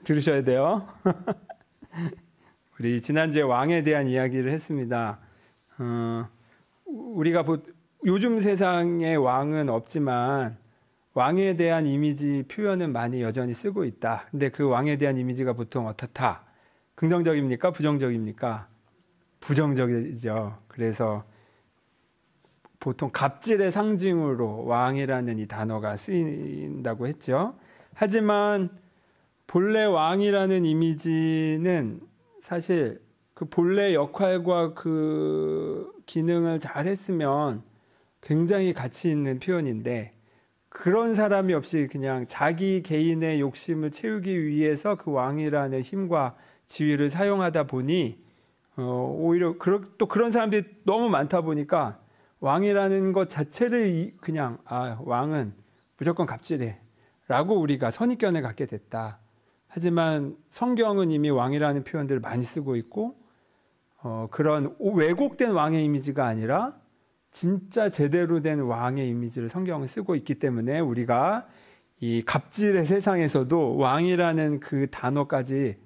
들으셔야 돼요. 우리 지난주에 왕에 대한 이야기를 했습니다. 우리가 요즘 세상에 왕은 없지만 왕에 대한 이미지 표현은 많이 여전히 쓰고 있다. 근데 그 왕에 대한 이미지가 보통 어떻다? 긍정적입니까? 부정적입니까? 부정적이죠. 그래서 보통 갑질의 상징으로 왕이라는 이 단어가 쓰인다고 했죠. 하지만 본래 왕이라는 이미지는 사실 그 본래 역할과 그 기능을 잘 했으면 굉장히 가치 있는 표현인데, 그런 사람이 없이 그냥 자기 개인의 욕심을 채우기 위해서 그 왕이라는 힘과 지위를 사용하다 보니 오히려 또 그런 사람들이 너무 많다 보니까 왕이라는 것 자체를 그냥 왕은 무조건 갑질해 라고 우리가 선입견을 갖게 됐다. 하지만 성경은 이미 왕이라는 표현들을 많이 쓰고 있고 그런 왜곡된 왕의 이미지가 아니라 진짜 제대로 된 왕의 이미지를 성경은 쓰고 있기 때문에 우리가 이 갑질의 세상에서도 왕이라는 그 단어까지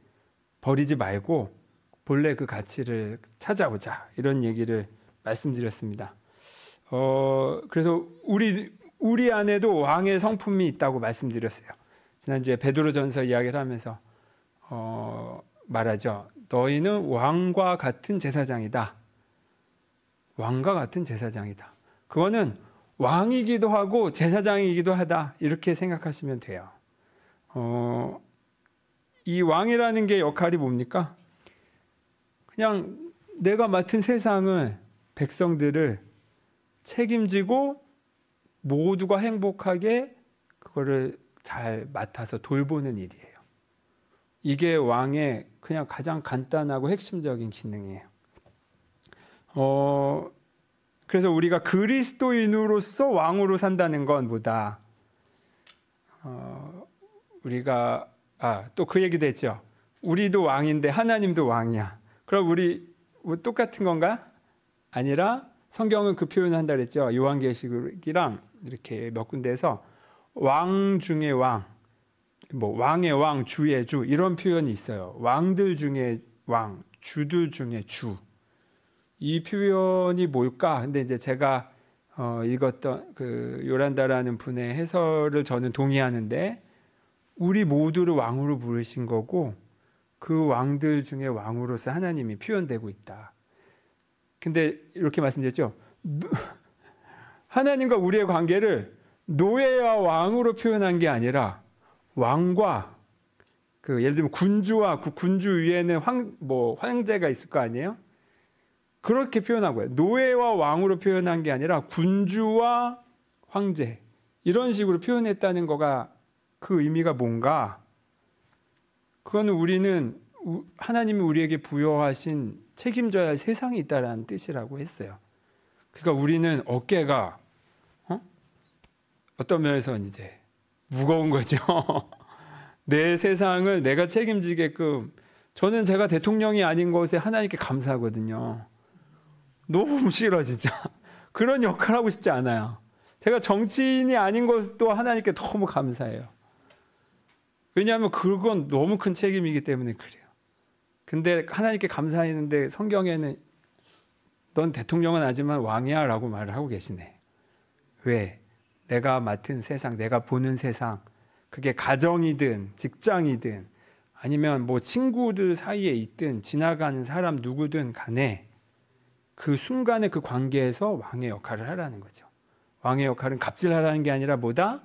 버리지 말고 본래 그 가치를 찾아오자, 이런 얘기를 말씀드렸습니다. 그래서 우리 안에도 왕의 성품이 있다고 말씀드렸어요. 지난주에 베드로전서 이야기를 하면서 말하죠. 너희는 왕과 같은 제사장이다. 왕과 같은 제사장이다. 그거는 왕이기도 하고 제사장이기도 하다, 이렇게 생각하시면 돼요. 이 왕이라는 게 역할이 뭡니까? 그냥 내가 맡은 세상을, 백성들을 책임지고 모두가 행복하게 그거를 잘 맡아서 돌보는 일이에요. 이게 왕의 그냥 가장 간단하고 핵심적인 기능이에요. 그래서 우리가 그리스도인으로서 왕으로 산다는 건 뭐다? 우리가 또 그 얘기도 했죠. 우리도 왕인데 하나님도 왕이야. 그럼 우리 똑같은 건가? 아니라 성경은 그 표현을 한다 그랬죠. 요한계시록이랑 이렇게 몇 군데에서 왕 중에 왕, 왕의 왕, 주의 주, 이런 표현이 있어요. 왕들 중에 왕, 주들 중에 주. 이 표현이 뭘까? 근데 이제 제가 읽었던 그 요란다라는 분의 해설을 저는 동의하는데, 우리 모두를 왕으로 부르신 거고 그 왕들 중에 왕으로서 하나님이 표현되고 있다. 근데 이렇게 말씀드렸죠. 하나님과 우리의 관계를 노예와 왕으로 표현한 게 아니라 왕과 예를 들면 군주와 그 군주 위에는 황제가 있을 거 아니에요? 그렇게 표현하고요. 노예와 왕으로 표현한 게 아니라 군주와 황제, 이런 식으로 표현했다는 거가 그 의미가 뭔가? 그거는 우리는 하나님이 우리에게 부여하신 책임져야 할 세상이 있다라는 뜻이라고 했어요. 그러니까 우리는 어깨가 어떤 면에서는 이제 무거운 거죠. 내 세상을 내가 책임지게끔. 저는 제가 대통령이 아닌 것에 하나님께 감사하거든요. 너무 싫어 진짜. 그런 역할 하고 싶지 않아요. 제가 정치인이 아닌 것도 하나님께 너무 감사해요. 왜냐하면 그건 너무 큰 책임이기 때문에 그래요. 근데 하나님께 감사했는데 성경에는 넌 대통령은 하지만 왕이야 라고 말을 하고 계시네. 왜? 내가 맡은 세상, 내가 보는 세상, 그게 가정이든 직장이든 아니면 친구들 사이에 있든 지나가는 사람 누구든 간에 그 순간의 그 관계에서 왕의 역할을 하라는 거죠. 왕의 역할은 갑질하라는 게 아니라 뭐다?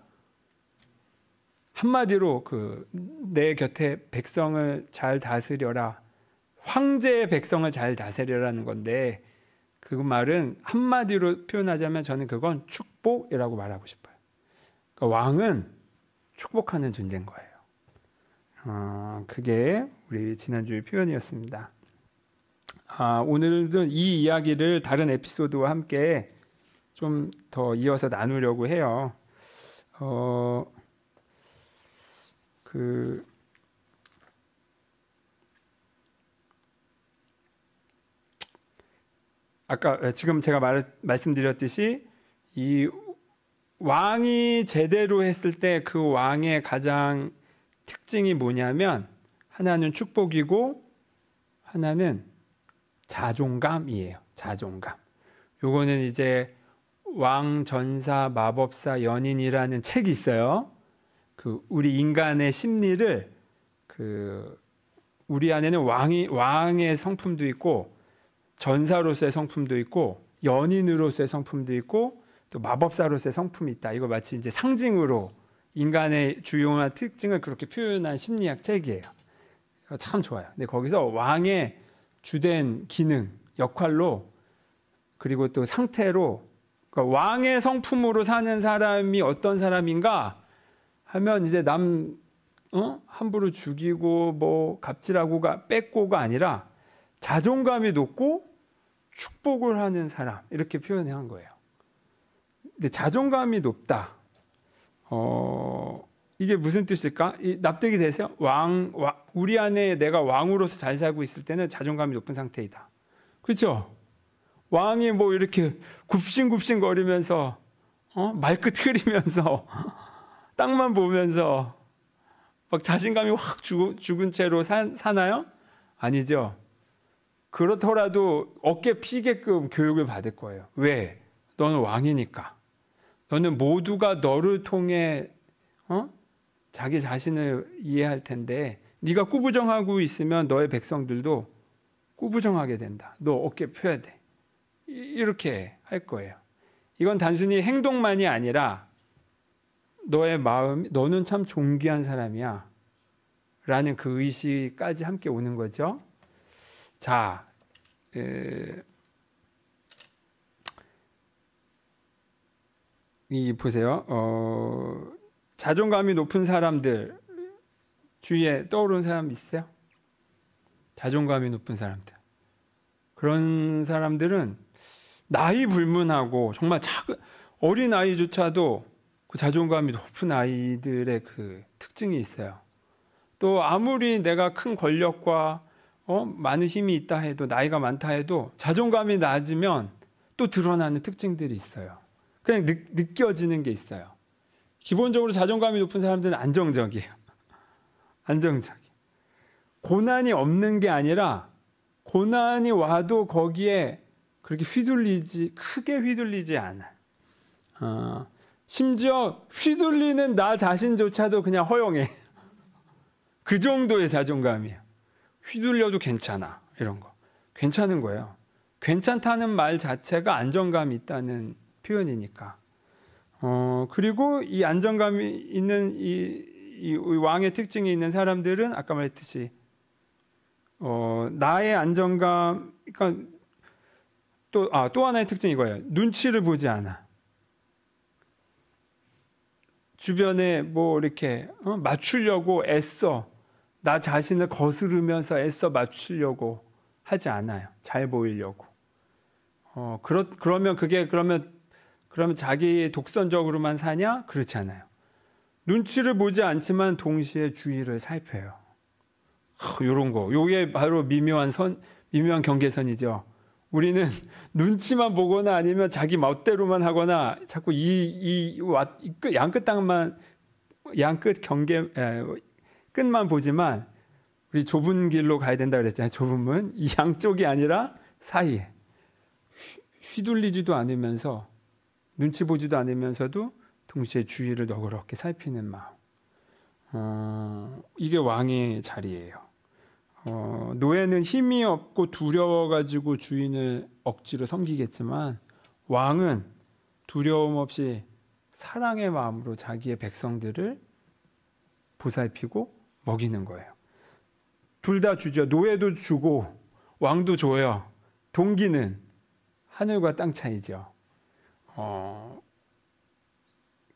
한마디로 내 곁에 백성을 잘 다스려라. 황제의 백성을 잘 다스려라는 건데, 그 말은 한마디로 표현하자면 저는 그건 축복이라고 말하고 싶어요. 그러니까 왕은 축복하는 존재인 거예요. 그게 우리 지난주의 표현이었습니다. 오늘은 이 이야기를 다른 에피소드와 함께 좀 더 이어서 나누려고 해요. 아까 지금 제가 말씀드렸듯이 이 왕이 제대로 했을 때 그 왕의 가장 특징이 뭐냐면 하나는 축복이고 하나는 자존감이에요. 자존감. 요거는 이제 왕, 전사, 마법사, 연인이라는 책이 있어요. 그 우리 인간의 심리를 우리 안에는 왕의 성품도 있고 전사로서의 성품도 있고 연인으로서의 성품도 있고 또 마법사로서의 성품이 있다. 이거 마치 이제 상징으로 인간의 주요한 특징을 그렇게 표현한 심리학 책이에요. 참 좋아요. 근데 거기서 왕의 주된 기능, 역할로 그리고 또 상태로 그러니까 왕의 성품으로 사는 사람이 어떤 사람인가 하면 이제 함부로 죽이고 뭐 갑질하고가 뺏고가 아니라 자존감이 높고 축복을 하는 사람 이렇게 표현한 거예요. 근데 자존감이 높다. 이게 무슨 뜻일까? 납득이 되세요? 우리 안에 내가 왕으로서 잘 살고 있을 때는 자존감이 높은 상태이다. 그렇죠? 왕이 뭐 이렇게 굽신굽신 거리면서 말끝 흐리면서 땅만 보면서 막 자신감이 확 죽은 채로 사나요? 아니죠. 그렇더라도 어깨 피게끔 교육을 받을 거예요. 왜? 너는 왕이니까. 너는 모두가 너를 통해 자기 자신을 이해할 텐데 네가 꾸부정하고 있으면 너의 백성들도 꾸부정하게 된다. 너 어깨 펴야 돼. 이렇게 할 거예요. 이건 단순히 행동만이 아니라 너의 마음, 너는 참 존귀한 사람이야 라는 그 의식까지 함께 오는 거죠. 자, 보세요. 자존감이 높은 사람들 주위에 떠오르는 사람 있어요? 자존감이 높은 사람들. 그런 사람들은 나이 불문하고 정말 어린 아이조차도 그 자존감이 높은 아이들의 그 특징이 있어요. 또 아무리 내가 큰 권력과 많은 힘이 있다 해도 나이가 많다 해도 자존감이 낮으면 또 드러나는 특징들이 있어요. 그냥 느껴지는 게 있어요. 기본적으로 자존감이 높은 사람들은 안정적이에요. 안정적이에요. 고난이 없는 게 아니라 고난이 와도 거기에 그렇게 크게 휘둘리지 않아요. 심지어 휘둘리는 나 자신조차도 그냥 허용해. 그 정도의 자존감이에요. 휘둘려도 괜찮아. 이런 거. 괜찮은 거예요. 괜찮다는 말 자체가 안정감이 있다는 표현이니까. 그리고 이 안정감이 있는 이 왕의 특징이 있는 사람들은 아까 말했듯이 나의 안정감, 그러니까 또 하나의 특징이 이거예요. 눈치를 보지 않아. 주변에 뭐 이렇게 맞추려고 애써 나 자신을 거스르면서 애써 맞추려고 하지 않아요. 잘 보이려고. 그러면 자기 독선적으로만 사냐? 그렇지 않아요. 눈치를 보지 않지만 동시에 주위를 살펴요. 이런 거. 요게 바로 미묘한 경계선이죠. 우리는 눈치만 보거나 아니면 자기 멋대로만 하거나 자꾸 끝만 보지만 우리 좁은 길로 가야 된다 그랬잖아요. 좁은 문. 이 양쪽이 아니라 사이에. 휘둘리지도 않으면서 눈치 보지도 않으면서도 동시에 주위를 너그럽게 살피는 마음. 이게 왕의 자리예요. 노예는 힘이 없고 두려워가지고 주인을 억지로 섬기겠지만 왕은 두려움 없이 사랑의 마음으로 자기의 백성들을 보살피고 먹이는 거예요. 둘 다 주죠. 노예도 주고 왕도 줘요. 동기는 하늘과 땅 차이죠.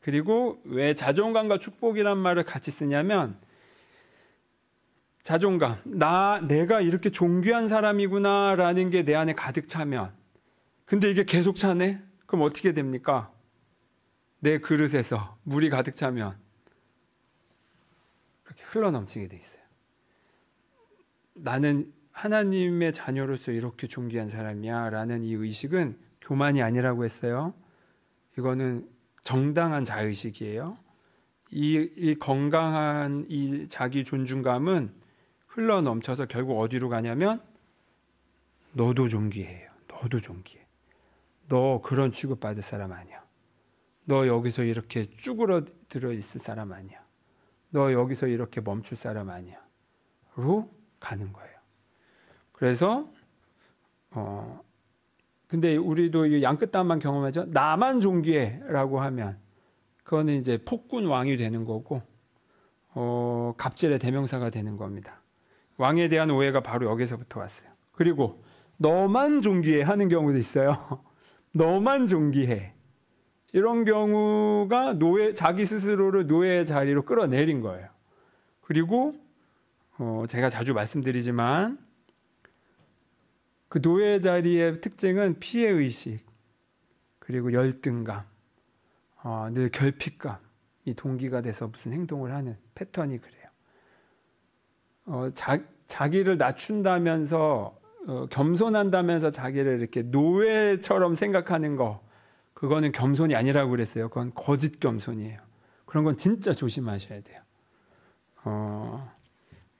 그리고 왜 자존감과 축복이란 말을 같이 쓰냐면 자존감, 내가 이렇게 존귀한 사람이구나라는 게 내 안에 가득 차면 근데 이게 계속 차네? 그럼 어떻게 됩니까? 내 그릇에서 물이 가득 차면 이렇게 흘러넘치게 돼 있어요. 나는 하나님의 자녀로서 이렇게 존귀한 사람이야 라는 이 의식은 교만이 아니라고 했어요. 이거는 정당한 자의식이에요. 이 건강한 이 자기 존중감은 흘러 넘쳐서 결국 어디로 가냐면 너도 존귀해요. 너도 존귀해. 너 그런 취급받을 사람 아니야. 너 여기서 이렇게 쭈그러들어 있을 사람 아니야. 너 여기서 이렇게 멈출 사람 아니야. 로 가는 거예요. 그래서 근데 우리도 이 양끝단만 경험하죠. 나만 존귀해라고 하면 그거는 이제 폭군 왕이 되는 거고 갑질의 대명사가 되는 겁니다. 왕에 대한 오해가 바로 여기서부터 왔어요. 그리고 너만 존귀해 하는 경우도 있어요. 너만 존귀해. 이런 경우가 자기 스스로를 노예의 자리로 끌어내린 거예요. 그리고 제가 자주 말씀드리지만 그 노예 자리의 특징은 피해의식, 그리고 열등감, 늘 결핍감이 동기가 돼서 무슨 행동을 하는 패턴이 그래요. 자기를 낮춘다면서 겸손한다면서 자기를 이렇게 노예처럼 생각하는 거, 그거는 겸손이 아니라고 그랬어요. 그건 거짓 겸손이에요. 그런 건 진짜 조심하셔야 돼요.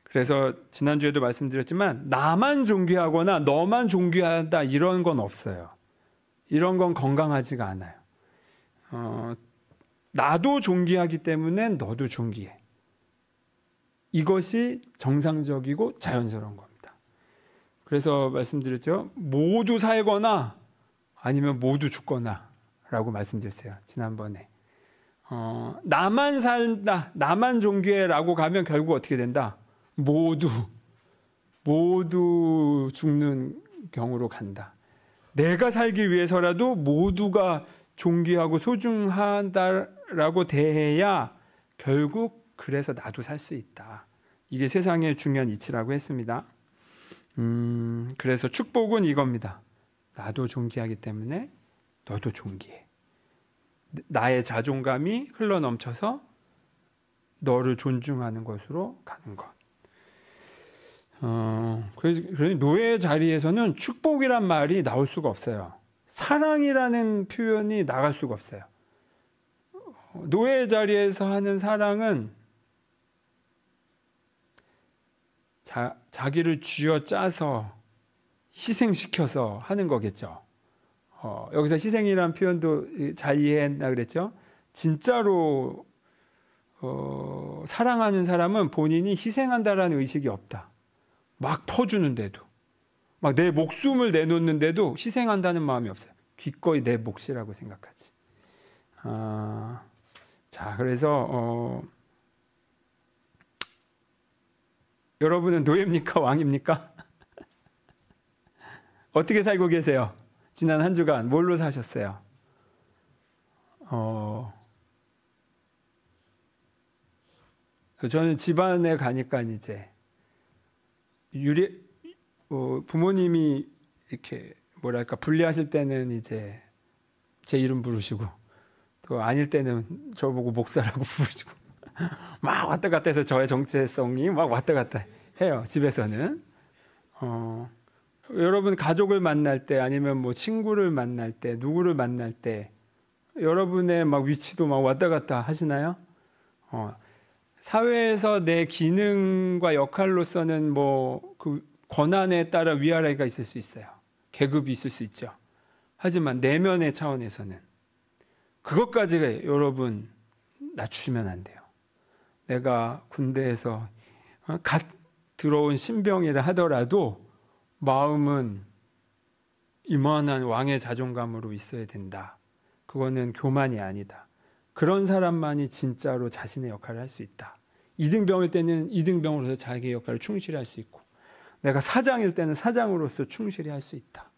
그래서 지난주에도 말씀드렸지만 나만 존귀하거나 너만 존귀하다 이런 건 없어요. 이런 건 건강하지가 않아요. 나도 존귀하기 때문에 너도 존귀해. 이것이 정상적이고 자연스러운 겁니다. 그래서 말씀드렸죠. 모두 살거나 아니면 모두 죽거나 라고 말씀드렸어요. 지난번에. 나만 산다, 나만 존귀해 라고 가면 결국 어떻게 된다? 모두 죽는 경우로 간다. 내가 살기 위해서라도 모두가 존귀하고 소중하다라고 대해야 결국 그래서 나도 살 수 있다. 이게 세상의 중요한 이치라고 했습니다. 그래서 축복은 이겁니다. 나도 존귀하기 때문에 너도 존귀해. 나의 자존감이 흘러넘쳐서 너를 존중하는 것으로 가는 것. 그래서 노예 자리에서는 축복이란 말이 나올 수가 없어요. 사랑이라는 표현이 나갈 수가 없어요. 노예 자리에서 하는 사랑은 자기를 쥐어짜서 희생시켜서 하는 거겠죠. 여기서 희생이라는 표현도 잘 이해했나 그랬죠. 진짜로 사랑하는 사람은 본인이 희생한다라는 의식이 없다. 막 퍼주는데도, 막 내 목숨을 내놓는데도 희생한다는 마음이 없어요. 기꺼이 내 몫이라고 생각하지. 자, 그래서 여러분은 노예입니까? 왕입니까? 어떻게 살고 계세요? 지난 한 주간 뭘로 사셨어요? 저는 집안에 가니까 이제 부모님이 이렇게 뭐랄까 분리하실 때는 이제 제 이름 부르시고 또 아닐 때는 저보고 목사라고 부르시고 막 왔다 갔다 해서 저의 정체성이 막 왔다 갔다 해요. 집에서는. 여러분 가족을 만날 때 아니면 뭐 친구를 만날 때 누구를 만날 때 여러분의 막 위치도 막 왔다 갔다 하시나요? 사회에서 내 기능과 역할로서는 뭐 그 권한에 따라 위아래가 있을 수 있어요. 계급이 있을 수 있죠. 하지만 내면의 차원에서는 그것까지 여러분 낮추시면 안 돼요. 내가 군대에서 갓 들어온 신병이라 하더라도 마음은 이만한 왕의 자존감으로 있어야 된다. 그거는 교만이 아니다. 그런 사람만이 진짜로 자신의 역할을 할 수 있다. 2등병일 때는 2등병으로서 자기의 역할을 충실히 할 수 있고 내가 사장일 때는 사장으로서 충실히 할 수 있다.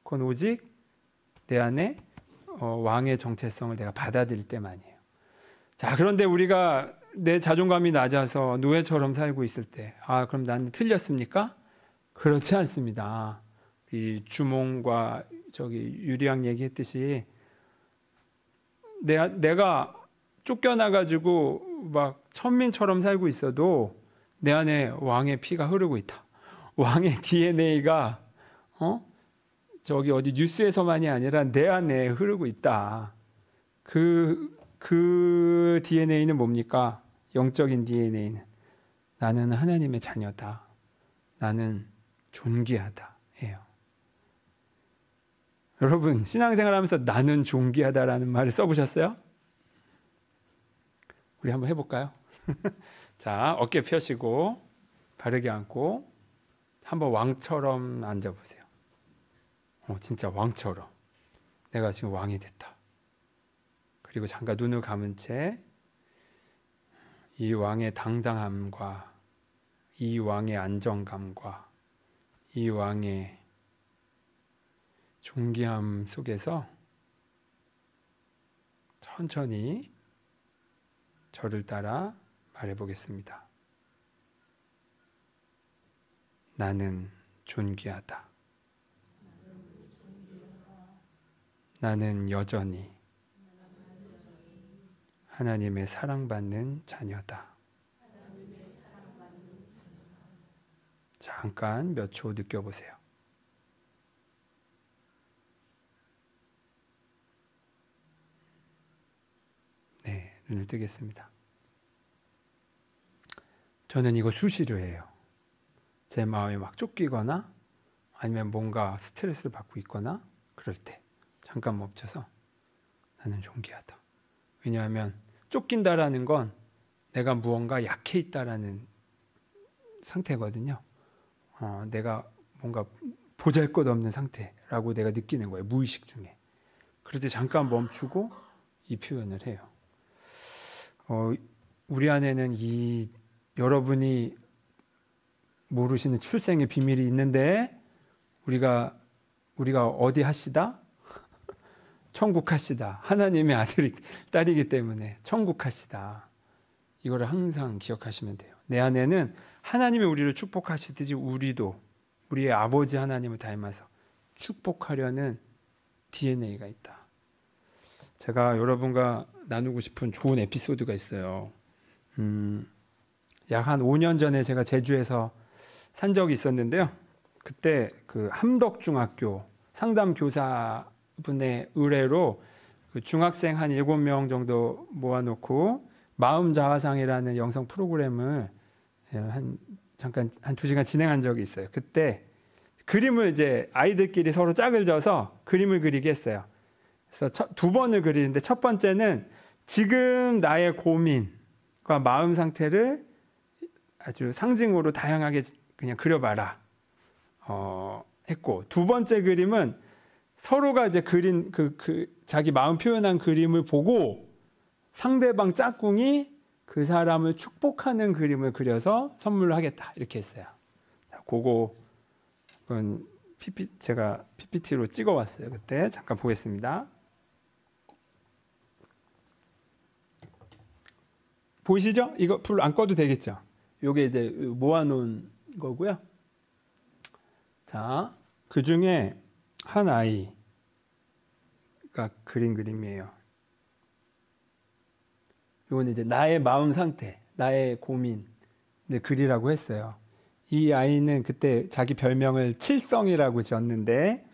그건 오직 내 안에 왕의 정체성을 내가 받아들일 때만이에요. 자, 그런데 우리가 내 자존감이 낮아서 노예처럼 살고 있을 때 그럼 난 틀렸습니까? 그렇지 않습니다. 이 주몽과 유리왕 얘기했듯이 내가 쫓겨나가지고 막 천민처럼 살고 있어도 내 안에 왕의 피가 흐르고 있다. 왕의 DNA가 어디 뉴스에서만이 아니라 내 안에 흐르고 있다. 그 그 DNA는 뭡니까? 영적인 DNA는 나는 하나님의 자녀다. 나는 존귀하다. 예요. 여러분 신앙생활하면서 나는 존귀하다라는 말을 써보셨어요? 우리 한번 해볼까요? 자, 어깨 펴시고 바르게 앉고 한번 왕처럼 앉아보세요. 진짜 왕처럼 내가 지금 왕이 됐다. 그리고 잠깐 눈을 감은 채 이 왕의 당당함과 이 왕의 안정감과 이 왕의 존귀함 속에서 천천히 저를 따라 말해보겠습니다. 나는 존귀하다. 나는 여전히 하나님의 사랑받는 자녀다. 잠깐 몇 초 느껴보세요. 네, 눈을 뜨겠습니다. 저는 이거 수시로 해요. 제 마음이 막 쫓기거나 아니면 뭔가 스트레스를 받고 있거나 그럴 때 잠깐 멈춰서 나는 존귀하다. 왜냐하면 쫓긴다라는 건 내가 무언가 약해 있다라는 상태거든요. 내가 뭔가 보잘것없는 상태라고 내가 느끼는 거예요. 무의식 중에. 그럴 때 잠깐 멈추고 이 표현을 해요. 우리 안에는 여러분이 모르시는 출생의 비밀이 있는데 우리가 어디 하시다? 천국 하시다. 하나님의 딸이기 때문에 천국 하시다. 이거를 항상 기억하시면 돼요. 내 안에는 하나님이 우리를 축복하시듯이 우리도 우리의 아버지 하나님을 닮아서 축복하려는 DNA가 있다. 제가 여러분과 나누고 싶은 좋은 에피소드가 있어요. 약 한 5년 전에 제가 제주에서 산 적이 있었는데요. 그때 그 함덕중학교 상담교사분의 의뢰로 그 중학생 한 7명 정도 모아놓고 마음자화상이라는 영상 프로그램을 잠깐 한 2시간 진행한 적이 있어요. 그때 그림을 이제 아이들끼리 서로 짝을 져서 그림을 그리게 했어요. 그래서 두 번을 그리는데 첫 번째는 지금 나의 고민과 마음 상태를 아주 상징으로 다양하게 그냥 그려봐라 했고, 두 번째 그림은 서로가 이제 그린 자기 마음 표현한 그림을 보고 상대방 짝꿍이 그 사람을 축복하는 그림을 그려서 선물로 하겠다 이렇게 했어요. 그건 제가 PPT로 찍어왔어요. 그때 잠깐 보겠습니다. 보이시죠? 이거 불 안 꺼도 되겠죠? 요게 이제 모아놓은 거고요. 자, 그 중에 한 아이가 그린 그림이에요. 이건 이제 나의 마음 상태, 나의 고민, 그리라고 했어요. 이 아이는 그때 자기 별명을 칠성이라고 지었는데,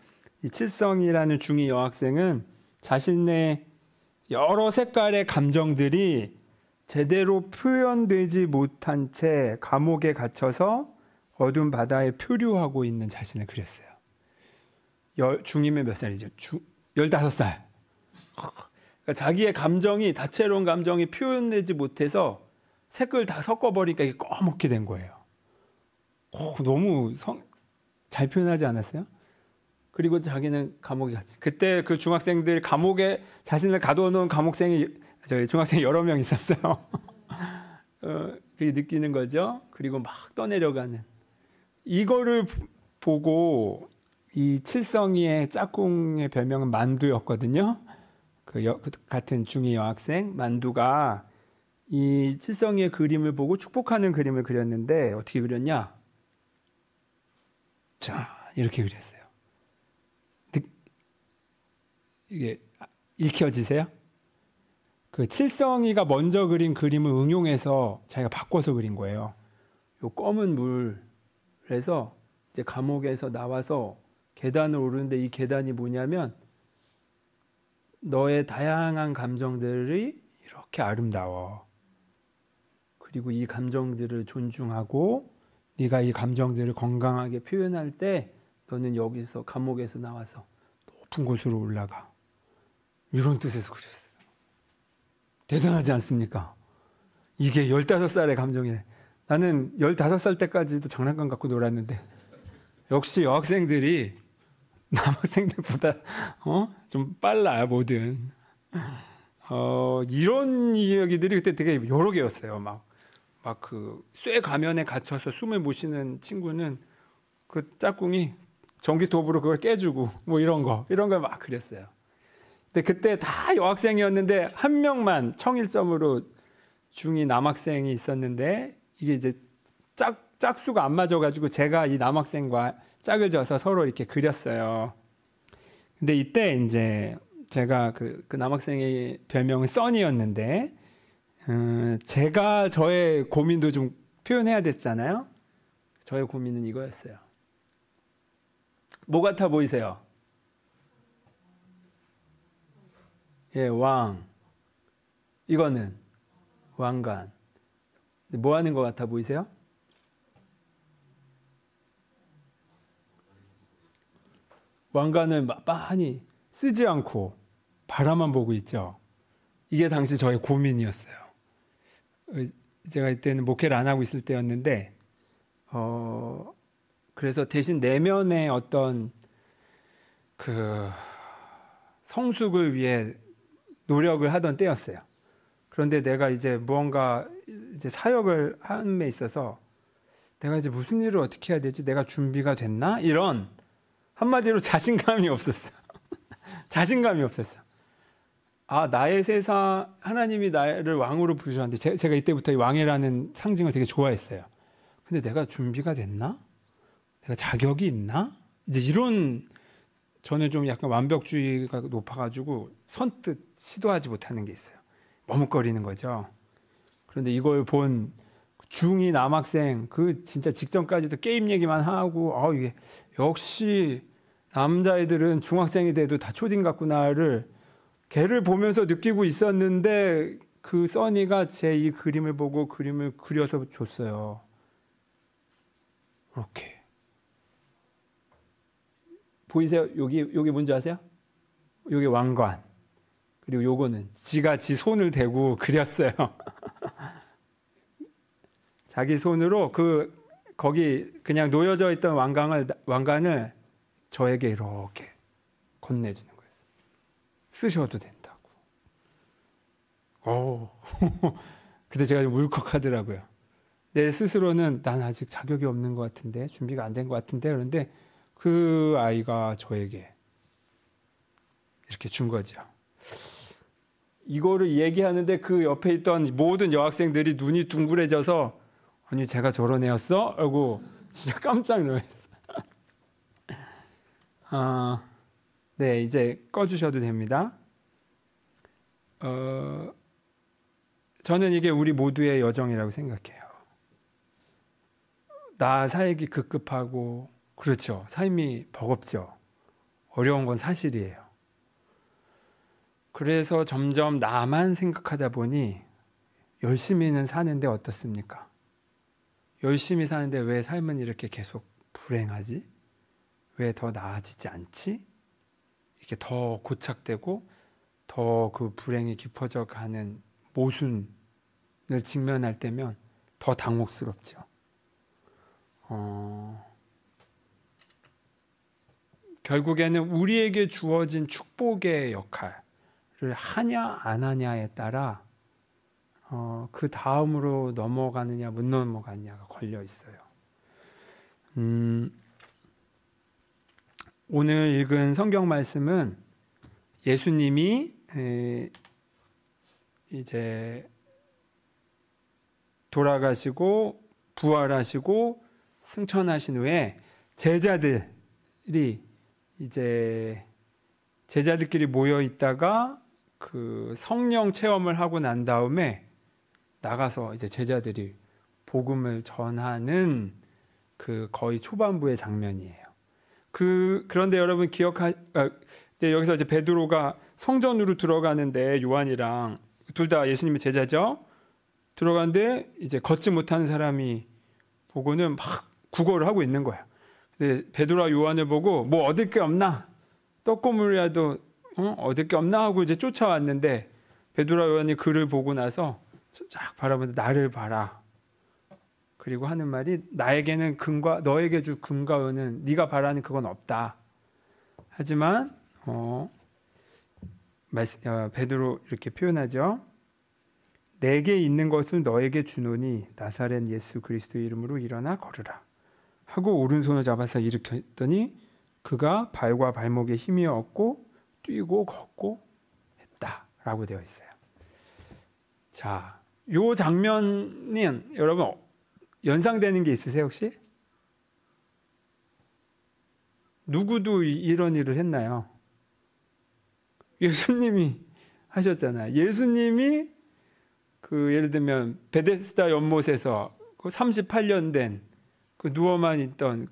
이 칠성이라는 중2 여학생은 자신의 여러 색깔의 감정들이 제대로 표현되지 못한 채 감옥에 갇혀서 어두운 바다에 표류하고 있는 자신을 그렸어요. 중2면 몇 살이죠? 15살. 그러니까 자기의 감정이, 다채로운 감정이 표현되지 못해서 색을 다 섞어버리니까 이게 꺼멓게 된 거예요. 너무 잘 표현하지 않았어요? 그리고 자기는 감옥에 갇힌. 그때 그 중학생들 감옥에 자신을 가둬놓은 중학생이 여러 명 있었어요. 그게 느끼는 거죠. 그리고 막 떠내려가는. 이거를 보고 이 칠성이의 짝꿍의 별명은 만두였거든요. 같은 중2 여학생 만두가 이 칠성이의 그림을 보고 축복하는 그림을 그렸는데 어떻게 그렸냐? 자, 이렇게 그렸어요. 이게 읽혀지세요? 그 칠성이가 먼저 그린 그림을 응용해서 자기가 바꿔서 그린 거예요. 요 검은 물에서 이제 감옥에서 나와서 계단을 오르는데, 이 계단이 뭐냐면 너의 다양한 감정들이 이렇게 아름다워. 그리고 이 감정들을 존중하고 네가 이 감정들을 건강하게 표현할 때 너는 여기서 감옥에서 나와서 높은 곳으로 올라가. 이런 뜻에서 그렸어요. 대단하지 않습니까? 이게 15살의 감정이래. 나는 15살 때까지도 장난감 갖고 놀았는데 역시 여학생들이 남학생들보다 좀 빨라 뭐든. 이런 이야기들이 그때 되게 여러 개였어요. 막 그 쇠 가면에 갇혀서 숨을 못 쉬는 친구는 그 짝꿍이 전기톱으로 그걸 깨주고 뭐 이런 걸 막 그렸어요. 근데 그때 다 여학생이었는데 한 명만 청일점으로 중2 남학생이 있었는데 이게 이제 짝수가 안 맞아가지고 제가 이 남학생과 짝을 져서 서로 이렇게 그렸어요. 근데 이때 이제 제가 그 남학생의 별명은 써니였는데 제가 저의 고민도 좀 표현해야 됐잖아요. 저의 고민은 이거였어요. 뭐 같아 보이세요? 예, 왕. 이거는 왕관. 뭐 하는 것 같아 보이세요? 왕관을 많이 쓰지 않고 바라만 보고 있죠. 이게 당시 저의 고민이었어요. 제가 이때는 목회를 안 하고 있을 때였는데 그래서 대신 내면의 어떤 그 성숙을 위해 노력을 하던 때였어요. 그런데 내가 이제 무언가 이제 사역을 함에 있어서 내가 이제 무슨 일을 어떻게 해야 되지? 내가 준비가 됐나? 이런 한마디로 자신감이 없었어. 자신감이 없었어. 나의 세상, 하나님이 나를 왕으로 부르셨는데 제가 이때부터 이 왕이라는 상징을 되게 좋아했어요. 근데 내가 준비가 됐나? 내가 자격이 있나? 이제 이런 저는 좀 약간 완벽주의가 높아가지고 선뜻 시도하지 못하는 게 있어요. 머뭇거리는 거죠. 그런데 이걸 본 중2 남학생 그 진짜 직전까지도 게임 얘기만 하고 이게 역시 남자애들은 중학생이 돼도 다 초딩 같구나를 걔를 보면서 느끼고 있었는데 그 써니가 제 이 그림을 보고 그림을 그려서 줬어요. 이렇게 보이세요? 여기 뭔지 아세요? 여기 왕관. 그리고 요거는 지가 지 손을 대고 그렸어요. 자기 손으로 거기 그냥 놓여져 있던 왕관을 저에게 이렇게 건네주는 거예요. 쓰셔도 된다고. 근데 제가 좀 울컥하더라고요. 내 스스로는 난 아직 자격이 없는 것 같은데, 준비가 안 된 것 같은데, 그런데 그 아이가 저에게 이렇게 준 거죠. 이거를 얘기하는데 그 옆에 있던 모든 여학생들이 눈이 둥그레져서 아니 제가 저런 애였어? 라고 진짜 깜짝 놀랐어요. 네, 이제 꺼주셔도 됩니다. 저는 이게 우리 모두의 여정이라고 생각해요. 나 살기 급급하고 그렇죠. 삶이 버겁죠. 어려운 건 사실이에요. 그래서 점점 나만 생각하다 보니 열심히는 사는데 어떻습니까? 열심히 사는데 왜 삶은 이렇게 계속 불행하지? 왜 더 나아지지 않지? 이렇게 더 고착되고 더 그 불행이 깊어져 가는 모순을 직면할 때면 더 당혹스럽죠. 결국에는 우리에게 주어진 축복의 역할을 하냐 안 하냐에 따라 그 다음으로 넘어가느냐 못 넘어가느냐가 걸려 있어요. 오늘 읽은 성경 말씀은 예수님이 이제 돌아가시고 부활하시고 승천하신 후에 제자들끼리 모여 있다가 그 성령 체험을 하고 난 다음에 나가서 이제 제자들이 복음을 전하는 그 거의 초반부의 장면이에요. 그런데 여러분 여기서 이제 베드로가 성전으로 들어가는데 요한이랑 둘 다 예수님의 제자죠. 들어갔는데 이제 걷지 못하는 사람이 보고는 막 구걸을 하고 있는 거야. 근데 베드로와 요한을 보고 뭐 얻을 게 없나? 떡고물이라도 얻을 게 없나 하고 이제 쫓아왔는데 베드로와 요한이 그를 보고 나서 쫙 바라보는데 나를 봐라. 그리고 하는 말이 나에게는 금과 너에게 줄 금과 은은 네가 바라는 그건 없다. 하지만 베드로 이렇게 표현하죠. 내게 있는 것을 너에게 주노니 나사렛 예수 그리스도의 이름으로 일어나 걸으라. 하고 오른손을 잡아서 일으켰더니 그가 발과 발목에 힘이 얻고 뛰고 걷고 했다라고 되어 있어요. 자, 요 장면은 여러분 연상되는 게 있으세요 혹시? 누구도 이런 일을 했나요? 예수님이 하셨잖아요. 예수님이 예를 들면 베데스다 연못에서 38년 된 누워만 있던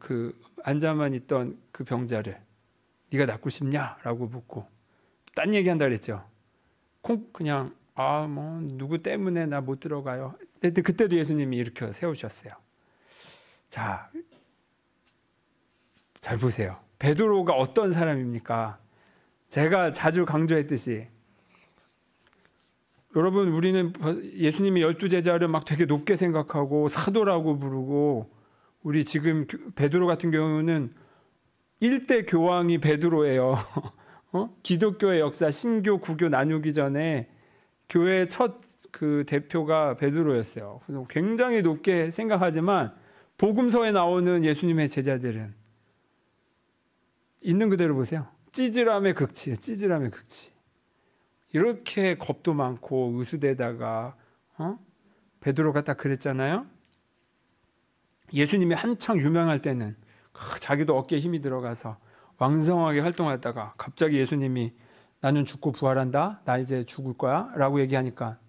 앉아만 있던 그 병자를 네가 낫고 싶냐라고 묻고 딴 얘기한다 그랬죠. 그냥 뭐 누구 때문에 나 못 들어가요. 근데 그때도 예수님이 이렇게 세우셨어요. 자, 잘 보세요. 베드로가 어떤 사람입니까? 제가 자주 강조했듯이 여러분 우리는 예수님이 12제자를 막 되게 높게 생각하고 사도라고 부르고 우리 지금 베드로 같은 경우는 1대 교황이 베드로예요. 기독교의 역사 신교 구교 나누기 전에 교회의 첫 대표가 베드로였어요. 그래서 굉장히 높게 생각하지만 복음서에 나오는 예수님의 제자들은 있는 그대로 보세요. 찌질함의 극치예요. 찌질함의 극치. 이렇게 겁도 많고 의수대다가 베드로가 딱 그랬잖아요. 예수님이 한창 유명할 때는 자기도 어깨에 힘이 들어가서 왕성하게 활동하다가 갑자기 예수님이 나는 죽고 부활한다. 나 이제 죽을 거야. 라고 얘기하니까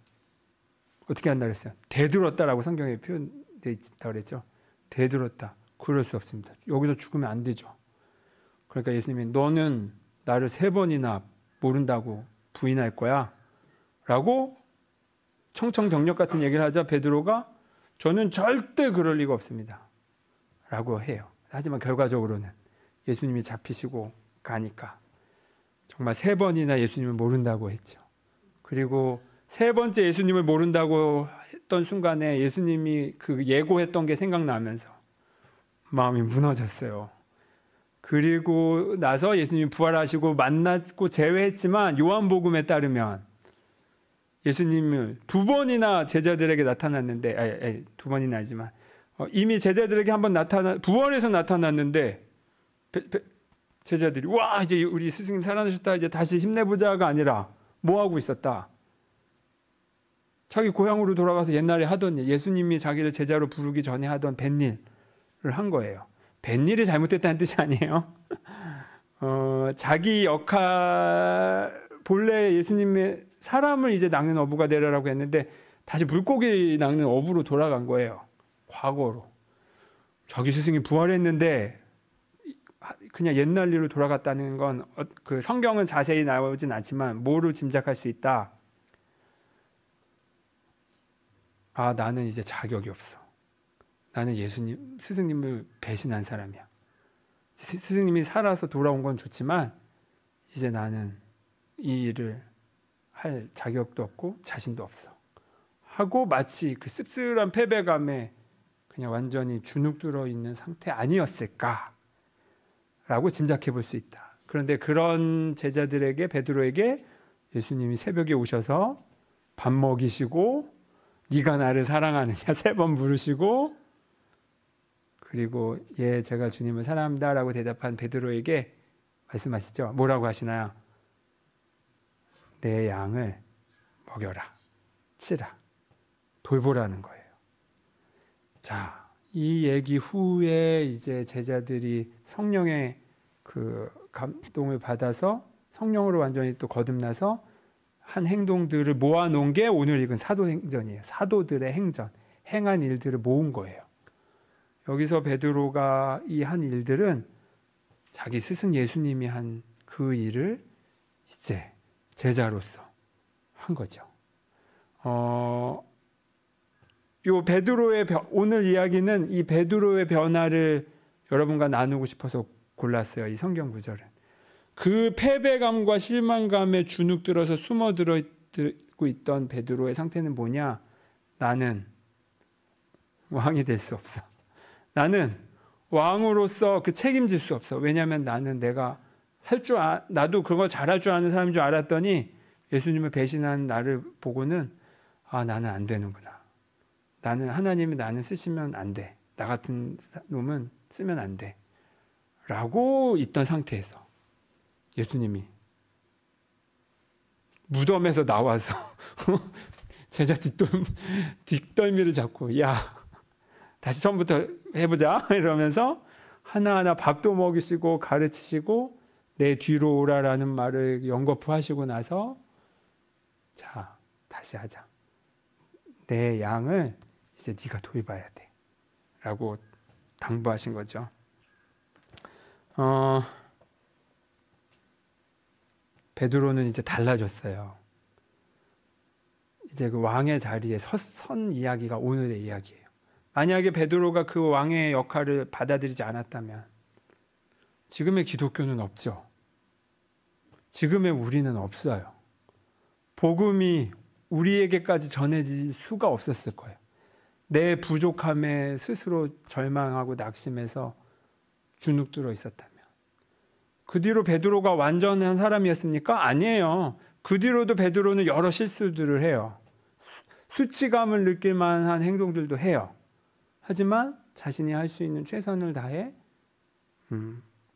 어떻게 한다 그랬어요? 대들었다라고 성경에 표현되어 있다고 그랬죠. 대들었다. 그럴 수 없습니다. 여기서 죽으면 안 되죠. 그러니까 예수님이 너는 나를 3번이나 모른다고 부인할 거야. 라고 청청병력 같은 얘기를 하자 베드로가 저는 절대 그럴 리가 없습니다. 라고 해요. 하지만 결과적으로는 예수님이 잡히시고 가니까 정말 3번이나 예수님을 모른다고 했죠. 그리고 3번째 예수님을 모른다고 했던 순간에 예수님이 예고했던 게 생각나면서 마음이 무너졌어요. 그리고 나서 예수님이 부활하시고 만났고 재회했지만 요한복음에 따르면 예수님을 2번이나 제자들에게 나타났는데 2번이나 아니지만 이미 제자들에게 한번 부활해서 나타났는데 제자들이 와 이제 우리 스승님 살아나셨다 이제 다시 힘내보자가 아니라 뭐 하고 있었다? 자기 고향으로 돌아가서 옛날에 하던 일, 예수님이 자기를 제자로 부르기 전에 하던 뱃일을 한 거예요. 뱃일이 잘못됐다는 뜻이 아니에요. 자기 역할 본래 예수님의 사람을 이제 낚는 어부가 되라라고 했는데 다시 물고기 낚는 어부로 돌아간 거예요. 과거로. 자기 스승이 부활했는데 그냥 옛날 일로 돌아갔다는 건 성경은 자세히 나오진 않지만 뭐를 짐작할 수 있다. 나는 이제 자격이 없어. 나는 예수님, 스승님을 배신한 사람이야. 스승님이 살아서 돌아온 건 좋지만 이제 나는 이 일을 할 자격도 없고 자신도 없어. 하고 마치 그 씁쓸한 패배감에 그냥 완전히 주눅 들어 있는 상태 아니었을까? 라고 짐작해 볼 수 있다. 그런데 그런 제자들에게 베드로에게 예수님이 새벽에 오셔서 밥 먹이시고 네가 나를 사랑하느냐 3번 물으시고 그리고 예 제가 주님을 사랑합니다 라고 대답한 베드로에게 말씀하시죠. 뭐라고 하시나요? 내 양을 먹여라, 치라, 돌보라는 거예요. 자, 이 얘기 후에 이제 제자들이 성령의 감동을 받아서 성령으로 완전히 또 거듭나서 한 행동들을 모아놓은 게 오늘 읽은 사도행전이에요. 사도들의 행전, 행한 일들을 모은 거예요. 여기서 베드로가 이 한 일들은 자기 스승 예수님이 한 그 일을 이제 제자로서 한 거죠. 요 베드로의 오늘 이야기는 이 베드로의 변화를 여러분과 나누고 싶어서 골랐어요. 이 성경 구절은. 그 패배감과 실망감에 주눅들어서 숨어들고 있던 베드로의 상태는 뭐냐? 나는 왕이 될 수 없어. 나는 왕으로서 그 책임질 수 없어. 왜냐하면 나는 내가 나도 그거 잘할 줄 아는 사람인 줄 알았더니 예수님을 배신한 나를 보고는 나는 안 되는구나. 하나님이 나는 쓰시면 안 돼. 나 같은 놈은 쓰면 안 돼. 라고 있던 상태에서 예수님이 무덤에서 나와서 제자 뒷덜미를 잡고 야 다시 처음부터 해보자 이러면서 하나하나 밥도 먹이시고 가르치시고 내 뒤로 오라라는 말을 연거푸하시고 나서 자 다시 하자. 내 양을 이제 네가 돌봐야 돼 라고 당부하신 거죠. 베드로는 이제 달라졌어요. 이제 그 왕의 자리에 선 이야기가 오늘의 이야기예요. 만약에 베드로가 그 왕의 역할을 받아들이지 않았다면 지금의 기독교는 없죠. 지금의 우리는 없어요. 복음이 우리에게까지 전해질 수가 없었을 거예요. 내 부족함에 스스로 절망하고 낙심해서 주눅들어 있었다면. 그 뒤로 베드로가 완전한 사람이었습니까? 아니에요. 그 뒤로도 베드로는 여러 실수들을 해요. 수치감을 느낄 만한 행동들도 해요. 하지만 자신이 할 수 있는 최선을 다해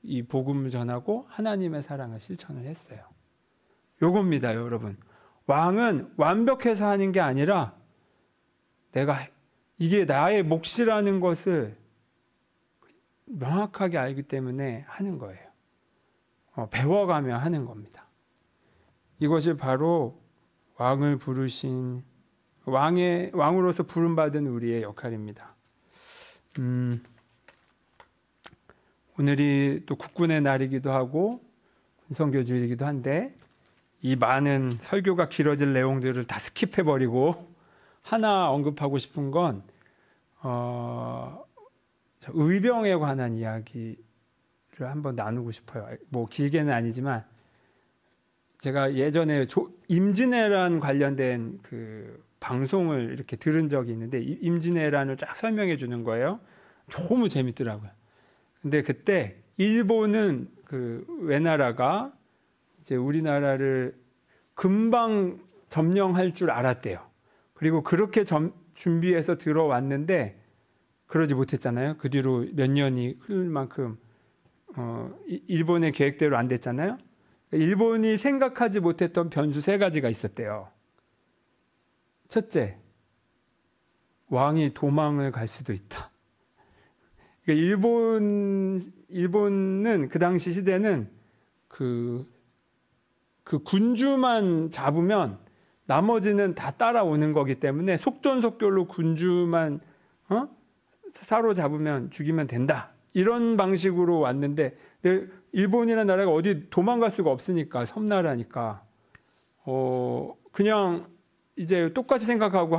이 복음을 전하고 하나님의 사랑을 실천을 했어요. 요겁니다, 여러분. 왕은 완벽해서 하는 게 아니라 이게 나의 몫이라는 것을 명확하게 알기 때문에 하는 거예요. 배워가며 하는 겁니다. 이것이 바로 왕을 부르신 왕으로서 부름받은 우리의 역할입니다. 오늘이 또 국군의 날이기도 하고 군성교주일이기도 한데 이 많은 설교가 길어질 내용들을 다 스킵해버리고 하나 언급하고 싶은 건 의병에 관한 이야기를 한번 나누고 싶어요. 뭐 길게는 아니지만 제가 예전에 임진왜란 관련된 그 방송을 이렇게 들은 적이 있는데 임진왜란을 쫙 설명해 주는 거예요. 너무 재밌더라고요. 근데 그때 일본은 그 외나라가 이제 우리나라를 금방 점령할 줄 알았대요. 그리고 그렇게 준비해서 들어왔는데 그러지 못했잖아요. 그 뒤로 몇 년이 흐를 만큼 일본의 계획대로 안 됐잖아요. 일본이 생각하지 못했던 변수 3가지가 있었대요. 첫째, 왕이 도망을 갈 수도 있다. 그러니까 일본은 그 당시 시대는 그 군주만 잡으면 나머지는 다 따라오는 거기 때문에 속전속결로 군주만 사로잡으면 죽이면 된다. 이런 방식으로 왔는데 일본이라는 나라가 어디 도망갈 수가 없으니까 섬나라니까 그냥 이제 똑같이 생각하고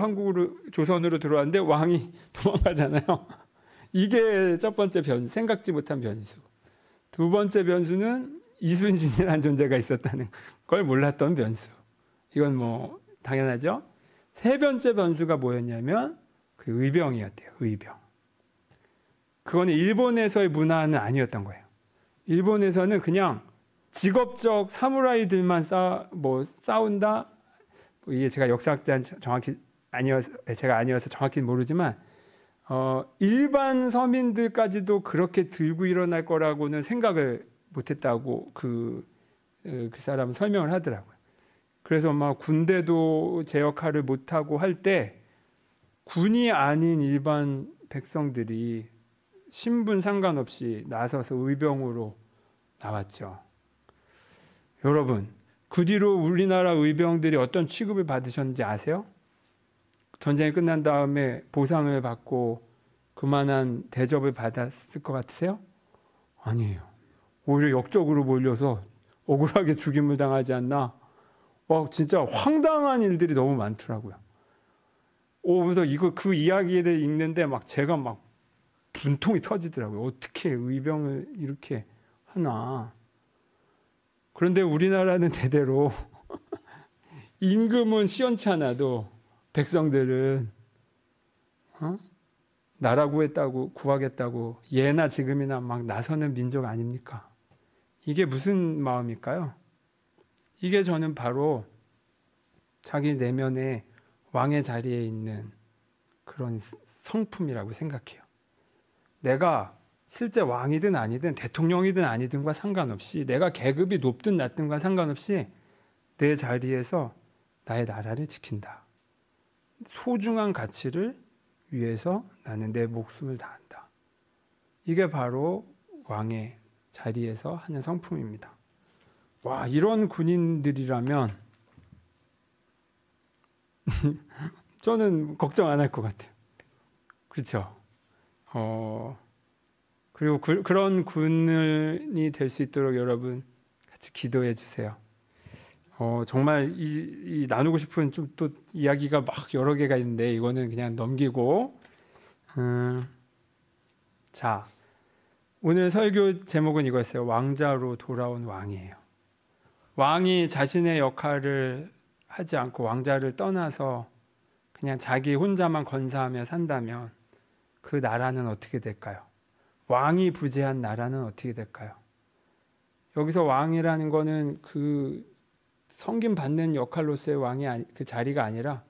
조선으로 들어왔는데 왕이 도망가잖아요. 이게 첫 번째 변수, 생각지 못한 변수. 두 번째 변수는 이순신이라는 존재가 있었다는 걸 몰랐던 변수. 이건 뭐 당연하죠. 세 번째 변수가 뭐였냐면 그 의병이었대요. 의병. 그거는 일본에서의 문화는 아니었던 거예요. 일본에서는 그냥 직업적 사무라이들만 싸운다. 이게 제가 역사학자 제가 아니어서 정확히는 모르지만 일반 서민들까지도 그렇게 들고 일어날 거라고는 생각을 못했다고 그 사람은 설명을 하더라고요. 그래서 막 군대도 제 역할을 못하고 할 때 군이 아닌 일반 백성들이 신분 상관없이 나서서 의병으로 나왔죠. 여러분, 그 뒤로 우리나라 의병들이 어떤 취급을 받으셨는지 아세요? 전쟁이 끝난 다음에 보상을 받고 그만한 대접을 받았을 것 같으세요? 아니에요. 오히려 역적으로 몰려서 억울하게 죽임을 당하지 않나? 진짜 황당한 일들이 너무 많더라고요. 그래서 그 이야기를 읽는데 막 제가 막 분통이 터지더라고요. 어떻게 의병을 이렇게 하나. 그런데 우리나라는 대대로 임금은 시원치 않아도 백성들은 나라 구하겠다고 예나 지금이나 막 나서는 민족 아닙니까? 이게 무슨 마음일까요? 이게 저는 바로 자기 내면에 왕의 자리에 있는 그런 성품이라고 생각해요. 내가 실제 왕이든 아니든 대통령이든 아니든과 상관없이 내가 계급이 높든 낮든과 상관없이 내 자리에서 나의 나라를 지킨다. 소중한 가치를 위해서 나는 내 목숨을 다한다. 이게 바로 왕의 자리에서 하는 성품입니다. 와, 이런 군인들이라면 저는 걱정 안 할 것 같아요. 그렇죠? 그리고 그런 군인이 될 수 있도록 여러분 같이 기도해 주세요. 정말 이 나누고 싶은 좀 또 이야기가 막 여러 개가 있는데 이거는 그냥 넘기고 자, 오늘 설교 제목은 이거였어요. 왕자로 돌아온 왕이에요. 왕이 자신의 역할을 하지 않고 왕자를 떠나서 그냥 자기 혼자만 건사하며 산다면 그 나라는 어떻게 될까요? 왕이 부재한 나라는 어떻게 될까요? 여기서 왕이라는 거는 그 섬김 받는 역할로서의 왕이 그 자리가 아니라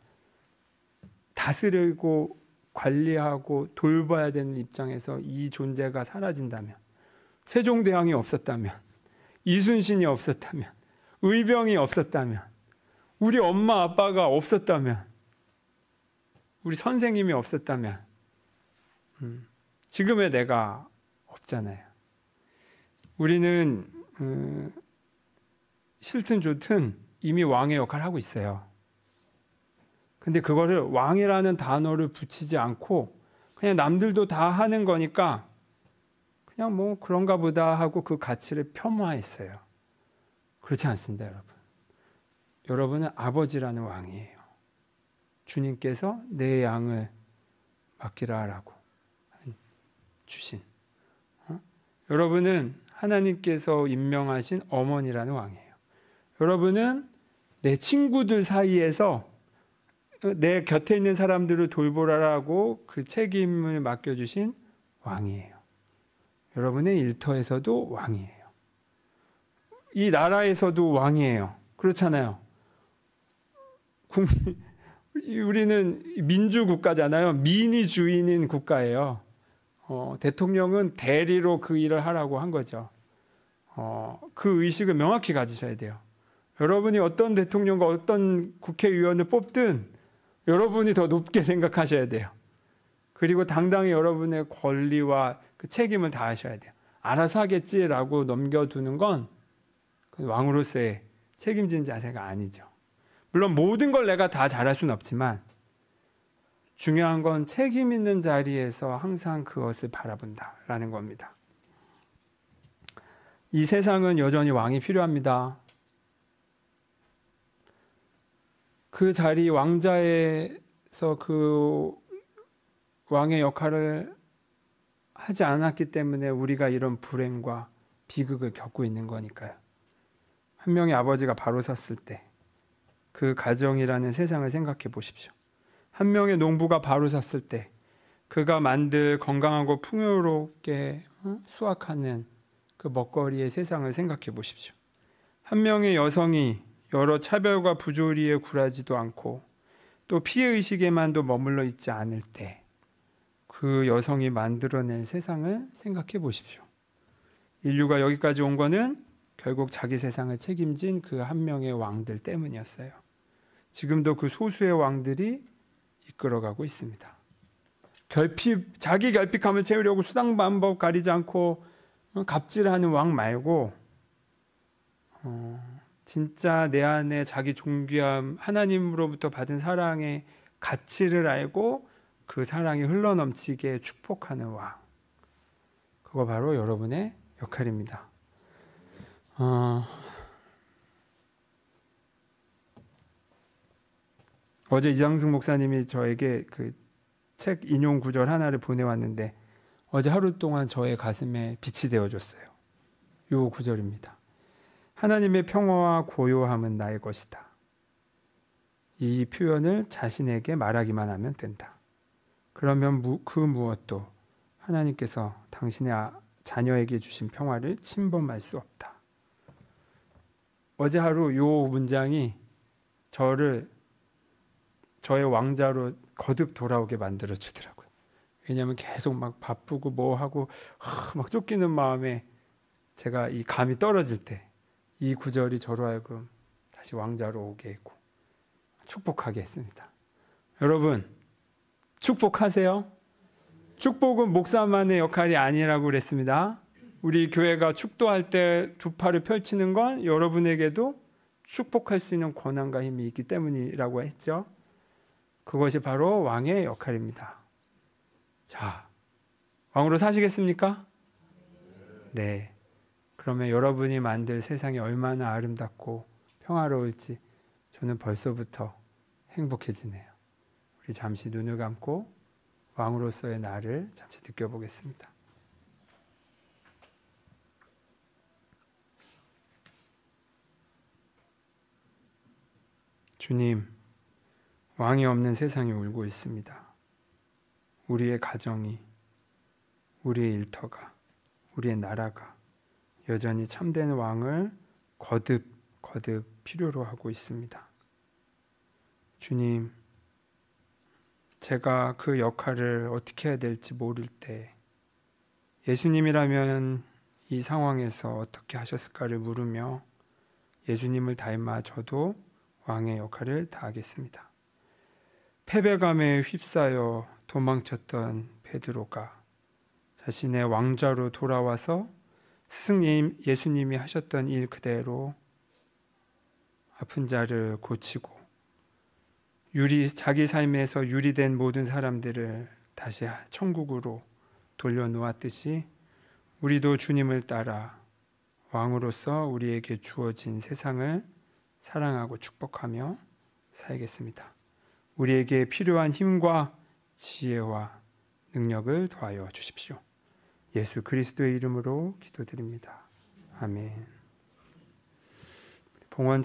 다스리고 관리하고 돌봐야 되는 입장에서 이 존재가 사라진다면, 세종대왕이 없었다면, 이순신이 없었다면, 의병이 없었다면, 우리 엄마 아빠가 없었다면, 우리 선생님이 없었다면 지금의 내가 없잖아요. 우리는 싫든 좋든 이미 왕의 역할을 하고 있어요. 근데 그거를 왕이라는 단어를 붙이지 않고 그냥 남들도 다 하는 거니까 그냥 뭐 그런가 보다 하고 그 가치를 폄하했어요. 그렇지 않습니다, 여러분. 여러분은 아버지라는 왕이에요. 주님께서 내 양을 맡기라 하라고 주신. 여러분은 하나님께서 임명하신 어머니라는 왕이에요. 여러분은 내 친구들 사이에서 내 곁에 있는 사람들을 돌보라라고 그 책임을 맡겨주신 왕이에요. 여러분의 일터에서도 왕이에요. 이 나라에서도 왕이에요. 그렇잖아요. 우리는 민주국가잖아요. 민이 주인인 국가예요. 대통령은 대리로 그 일을 하라고 한 거죠. 그 의식을 명확히 가지셔야 돼요. 여러분이 어떤 대통령과 어떤 국회의원을 뽑든 여러분이 더 높게 생각하셔야 돼요. 그리고 당당히 여러분의 권리와 그 책임을 다하셔야 돼요. 알아서 하겠지라고 넘겨두는 건 왕으로서의 책임진 자세가 아니죠. 물론 모든 걸 내가 다 잘할 수는 없지만 중요한 건 책임 있는 자리에서 항상 그것을 바라본다라는 겁니다. 이 세상은 여전히 왕이 필요합니다. 그 자리 왕자에서 그 왕의 역할을 하지 않았기 때문에 우리가 이런 불행과 비극을 겪고 있는 거니까요. 한 명의 아버지가 바로 섰을 때 그 가정이라는 세상을 생각해 보십시오. 한 명의 농부가 바로 섰을 때 그가 만들 건강하고 풍요롭게 수확하는 그 먹거리의 세상을 생각해 보십시오. 한 명의 여성이 여러 차별과 부조리에 굴하지도 않고 또 피해의식에만도 머물러 있지 않을 때 그 여성이 만들어낸 세상을 생각해 보십시오. 인류가 여기까지 온 거는 결국 자기 세상을 책임진 그 한 명의 왕들 때문이었어요. 지금도 그 소수의 왕들이 이끌어가고 있습니다. 자기 결핍함을 채우려고 수단 방법 가리지 않고 갑질하는 왕 말고 진짜 내 안에 자기 존귀함, 하나님으로부터 받은 사랑의 가치를 알고 그 사랑이 흘러넘치게 축복하는 왕. 그거 바로 여러분의 역할입니다. 어제 이장숙 목사님이 저에게 그 책 인용 구절 하나를 보내왔는데 어제 하루 동안 저의 가슴에 빛이 되어줬어요. 요 구절입니다. 하나님의 평화와 고요함은 나의 것이다. 이 표현을 자신에게 말하기만 하면 된다. 그러면 그 무엇도 하나님께서 당신의 자녀에게 주신 평화를 침범할 수 없다. 어제 하루 요 문장이 저의 왕자로 거듭 돌아오게 만들어 주더라고요. 왜냐하면 계속 막 바쁘고 뭐 하고 막 쫓기는 마음에 제가 이 감이 떨어질 때 이 구절이 저로 하여금 다시 왕자로 오게 했고 축복하게 했습니다. 여러분 축복하세요. 축복은 목사만의 역할이 아니라고 그랬습니다. 우리 교회가 축도할 때 두 팔을 펼치는 건 여러분에게도 축복할 수 있는 권한과 힘이 있기 때문이라고 했죠. 그것이 바로 왕의 역할입니다. 자, 왕으로 사시겠습니까? 네. 그러면 여러분이 만들 세상이 얼마나 아름답고 평화로울지 저는 벌써부터 행복해지네요. 우리 잠시 눈을 감고 왕으로서의 나를 잠시 느껴보겠습니다. 주님, 왕이 없는 세상이 울고 있습니다. 우리의 가정이, 우리의 일터가, 우리의 나라가 여전히 참된 왕을 거듭 필요로 하고 있습니다. 주님, 제가 그 역할을 어떻게 해야 될지 모를 때 예수님이라면 이 상황에서 어떻게 하셨을까를 물으며 예수님을 닮아 저도 왕의 역할을 다하겠습니다. 패배감에 휩싸여 도망쳤던 베드로가 자신의 왕좌로 돌아와서 스승님 예수님이 하셨던 일 그대로 아픈 자를 고치고 자기 삶에서 유리된 모든 사람들을 다시 천국으로 돌려놓았듯이 우리도 주님을 따라 왕으로서 우리에게 주어진 세상을 사랑하고 축복하며 살겠습니다. 우리에게 필요한 힘과 지혜와 능력을 더하여 주십시오. 예수 그리스도의 이름으로 기도드립니다. 아멘. 봉헌